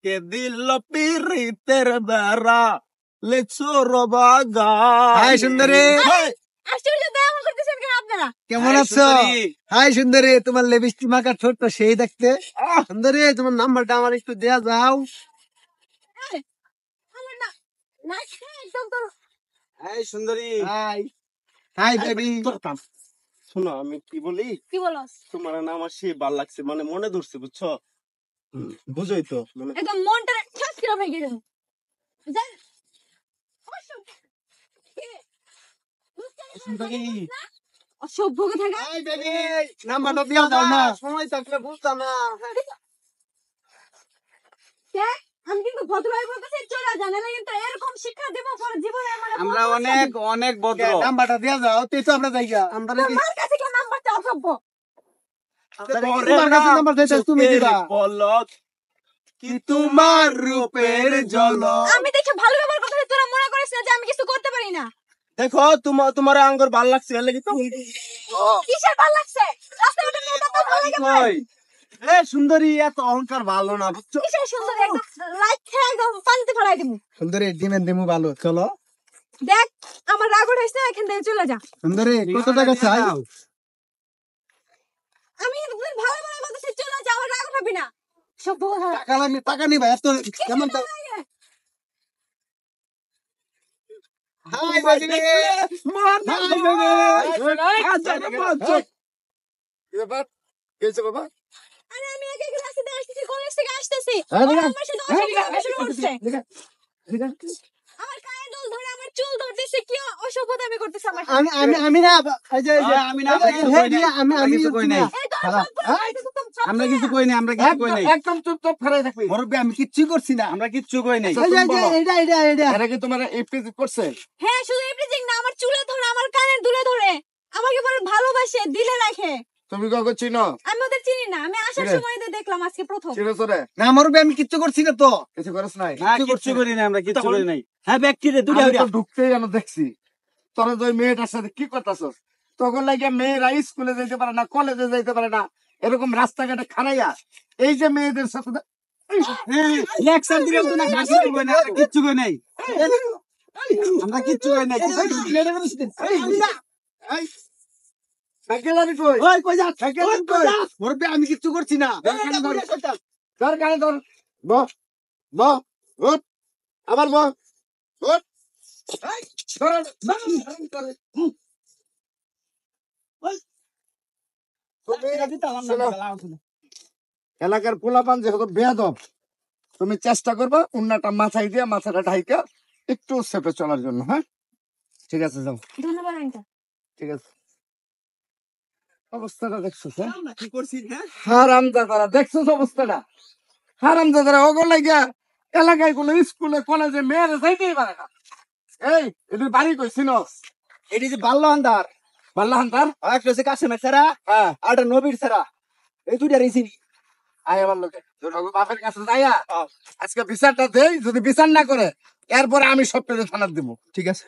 কে দিল পিরিতের বেড়া লেচুর বাগা। হাই সুন্দরী, আশ্চর্য দয়া করতেছেন কেন আপনারা? কেমন আছো? হাই সুন্দরী, তোমার লিপস্টিক মাখা ঠোঁট তো সেই দেখতে। সুন্দরী, তোমার নাম্বারটা আমার একটু দেয়া যাও। আমার না না একদম তো এই সুন্দরী, হাই হাই বেবি। শোনো আমি কি বলি, কি বলস? তোমার না আমার সে ভাল লাগছে, মানে মনে ধরছে বুঝছো, বুঝোই তো মানে। একদম মনটা ঠাস করে ভেঙে গেল। যাই সুন্দরী, অসভ্যকে থাকা। হাই বেবি, নাম্বারটা দেয়া দাও না। সময় থাকলে বুঝতাম না। কে? আমি কিন্তু ভদ্রভাবে বলতেছি, চলে যা, নাহলে কিন্তু এরকম শিক্ষা দেবো পরে জীবনে আমার। আমরা অনেক অনেক ভদ্র। নাম্বারটা দেয়া যাও, তুই তো আমরা যাইগা। আমরা আমার কাছে কি নাম্বারটা অসভ্য? তোমার কাছে নাম্বার দিতে তুমি দিবা। পলক কি তোমার রূপের ঝলক। আমি দেখে ভালো ব্যবহার করতেছি, তোরা মনে করিস না যে আমি কিছু করতে পারি না। দেখো তোমার আঙ্গুর ভাল লাগছে, এর লাগি তো কিসের ভালো লাগছে? রাস্তায় উঠে মেয়েটা তো ভালো লাগে ভাই। এ সুন্দরী, এত অহংকার ভালো না বুঝছো। কিসের সুন্দর, একদম লাইট খেয়ে একদম পানিতে ফেলাই দিমু। সুন্দরী, ডিমের দিমু ভালো, চলো। দেখ আমার রাগ উঠেছে, এখান থেকে চলে যা। সুন্দরী, কত টাকা চাই? আমি একদম ভালো ভালো বলতেছি, চলে যা, আমার রাগ উঠাবি না। সব কথা টাকা লাগবে, টাকা নিবা। এত কেমন তো? হাই বেবি, মার না হাই বেবি। কি ব্যাপার, কেছে বাবা? আরে আমি আগে ক্লাসে দিয়ে আসতেছি, কলেজ থেকে আসতেছি, হ্যাঁ, ওরা দিগা। আমার সাথে অসভ্য শুরু করছে। দিগা। আমার গায়ে দোল ধরে আমার চুল ধরতেছে, কি অসভ্যতা আমি করতেছি আমার সাথে। আমি না, এই যে আমি না, আমরা কিছু কই নাই। আমি কিছু কই নাই। এই তো খারাপ। আমরা কিছু কই নাই, আমরা কিছু কই নাই। একদম চুপচাপ ফেরাই থাকবি। মুরব্বি, আমি কিচ্ছু করছি না। আমরা কিচ্ছু কই নাই। এই যে এটা এরা কি তোমার এফপি করছে? হ্যাঁ, শুধু এভরিথিং না, আমার চুলে ধরে, আমার কানের দুলে ধরে, আমাকে বলে ভালোবাসে, দিলে রাখে। তুমি কাউকে চিনো? আমি ওদের চিনি না, আমি আসার কিরে? সময় এদের দেখলাম আজকে প্রথম। চিনো তোরে? না মুরব্বি, আমি কিচ্ছু করছি না তো। কিছু করছ নাই? না, কিচ্ছু করি নাই, আমরা কিচ্ছু করি নাই। হ্যাঁ ব্যক্তি রে, দুইটা আমি তো ঢুকতেই আমি দেখছি তোরা যে ওই মেয়েটার সাথে কি করতেছস, তখন লাগে মেয়েরা স্কুলে যেতে পারে না, কলেজে যেতে পারে না, এরকম রাস্তাঘাটে খারাইয়া এই যে মেয়েদের সাথে লেকচার দিলে তো না, কিচ্ছু কই নাই, আমরা কিচ্ছু কই নাই। আমরা কিচ্ছু কই নাই। সাইকেলারি কই ওই কই যা, সাইকেলারি কই মুরব্বি, আমি কিচ্ছু করছি না। ধর গাড়ি ধর, ব ব উঠ, আবার ব উঠ, ধর, এলাকার পোলাপান যেহেতু বেয়াদব, তুমি চেষ্টা করবা উন্নাটা মাথায় দিয়ে মাথাটা ঢাইকা একটু সেপে চলার জন্য। হ্যাঁ ঠিক আছে, যাও। ধন্যবাদ আঙ্কেল। ঠিক আছে, অবস্থাটা দেখছো? হ্যাঁ আমরা কি করছি? হ্যাঁ হারামজাদারা, দেখছো অবস্থাটা? হারামজাদারা ওগুলো লাগিয়া এলাকায় কোনো স্কুলে কলেজে মেয়েরা যাইতেই পারে না। এই এদের বাড়ি কই চিনস? এটি যে বাল্য আন্দার, বাল্লাহান তার একটা হচ্ছে কাশেমের ছাড়া, হ্যাঁ আর একটা নবীর ছাড়া, এই দুইটা রেসি। আয় আমার লোকে বাপের কাছে যাইয়া আজকে বিচারটা দেই, যদি বিচার না করে এরপরে আমি সব পেলে থানার দিব। ঠিক আছে।